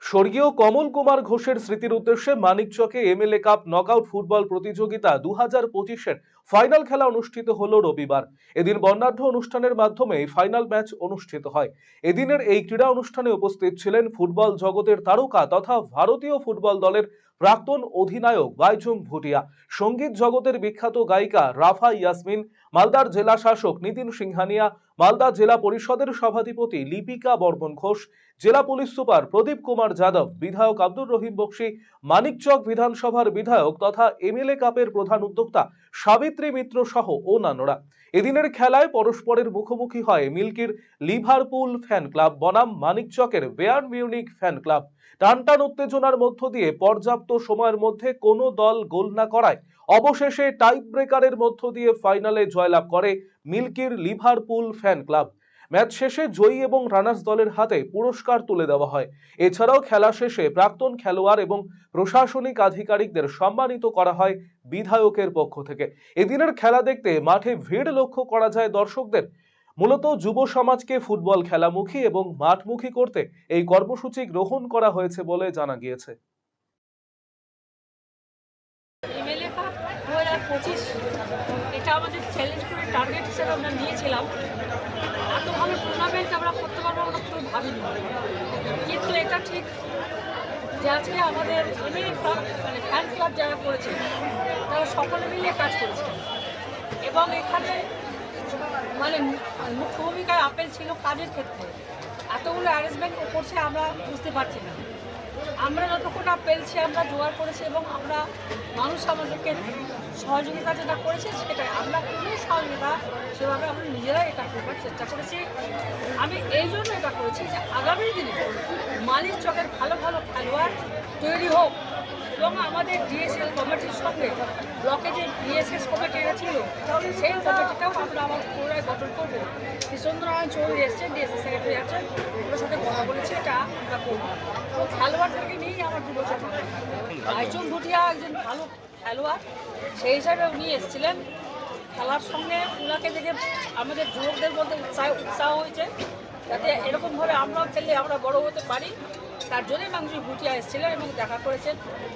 স্বর্গীয় কমল কুমার ঘোষের স্মৃতির উদ্দেশ্যে মানিকচকে এমএলএ কাপ নকআউট ফুটবল প্রতিযোগিতা 2025-এর ফাইনাল খেলা অনুষ্ঠিত হলো রবিবার। এদিন বর্ণাঢ্য অনুষ্ঠানের মাধ্যমে ফাইনাল ম্যাচ অনুষ্ঠিত হয়। এদিনের এই ক্রীড়া অনুষ্ঠানে উপস্থিত ছিলেন ফুটবল জগতের তারকা তথা ভারতীয় ফুটবল দলের প্রাক্তন অধিনায়ক বাইচুং ভুটিয়া, সঙ্গীত জগতের বিখ্যাত গায়িকা রাফা ইয়াসমিন, মালদার জেলা শাসক নিতিন সিংহানিয়া, মালদা জেলা পরিষদের সভাধিপতি লিপিকা বর্মন ঘোষ, জেলা পুলিশ সুপার প্রদীপ কুমার যাদব, বিধায়ক আব্দুর রহিম বক্সি, মানিকচক বিধানসভার বিধায়ক তথা এমএলএ কাপের প্রধান উদ্যোক্তা সাবিত্রী মিত্র সহ অন্যান্যরা। এদিনের খেলায় পরস্পরের মুখোমুখি হয় মিল্কির লিভারপুল ফ্যান ক্লাব বনাম মানিকচকের বায়ার্ন মিউনিখ ফ্যান ক্লাব। টানটান উত্তেজনার মধ্য দিয়ে পর্যাপ্ত সময়ের মধ্যে কোনো দল গোল না করায় অবশেষে টাই ব্রেকারের মধ্য দিয়ে ফাইনালে জয়লাভ করে মিল্কির লিভারপুল ফ্যান ক্লাব। ম্যাচ শেষে জয়ী এবং রানার্স দলের হাতে পুরস্কার তুলে দেওয়া হয়। এছাড়াও খেলা শেষে প্রাক্তন খেলোয়াড় এবং প্রশাসনিক আধিকারিকদের সম্মানিত করা হয় বিধায়কের পক্ষ থেকে। এদিনের খেলা দেখতে মাঠে ভিড় লক্ষ্য করা যায় দর্শকদের। মূলত যুব সমাজকে ফুটবল খেলামুখী এবং মাঠমুখী করতে এই কর্মসূচি গ্রহণ করা হয়েছে বলে জানা গিয়েছে। এমএলএ কাপ 2025 এটা আমাদের চ্যালেঞ্জ করে টার্গেট হিসেবে আমরা নিয়েছিলাম। এত ভালো টুর্নামেন্ট আমরা করতে পারবো আমরা তো ভাবিনি, কিন্তু এটা ঠিক যে আজকে আমাদের এমএলএ কাপ মানে ফ্যান ক্লাব যারা করেছে তারা সকলে মিলে কাজ করেছে এবং এখানে মানে মুখ্য ভূমিকায় আপেল ছিল কাজের ক্ষেত্রে। এতগুলো অ্যারেঞ্জমেন্ট করছে আমরা বুঝতে পারছি না। আমরা যতক্ষণ পেরেছি আমরা জোগাড় করেছি এবং আমরা মানুষ আমাদেরকে সহযোগিতা যেটা করেছে সেটাই আমরা কোনো সহযোগিতা সেভাবে আমরা নিজেরাই এটা করবার চেষ্টা করেছি। আমি এই জন্য এটা করেছি যে আগামী দিনে মানিকচকের ভালো ভালো খেলোয়াড় তৈরি হোক এবং আমাদের ডিএসএল কমিটির সঙ্গে ব্লকে যে ডিএসএস কমিটিটা ছিল সেই কমিটিটাও আমরা আমার পুনরায় গঠন করবো। কৃষ্ণনারায়ণ চৌধুরী এসছেন, ডিএসএস সেক্রেটারি আছেন, ওদের সাথে কথা বলেছি, এটা আমরা করবো। তো খেলোয়াড়দেরকে নিয়েই আমার 2 বছর বাইচুং ভুটিয়া একজন ভালো খেলোয়াড়, সেই হিসাবে উনি এসেছিলেন খেলার সঙ্গে। ওনাকে দেখে আমাদের যুবকদের মধ্যে উৎসাহ হয়েছে যাতে এরকমভাবে আমরাও খেললে আমরা বড় হতে পারি, তার জন্যই বাইচুং ভুটিয়া এসেছিলেন এবং দেখা করেছেন।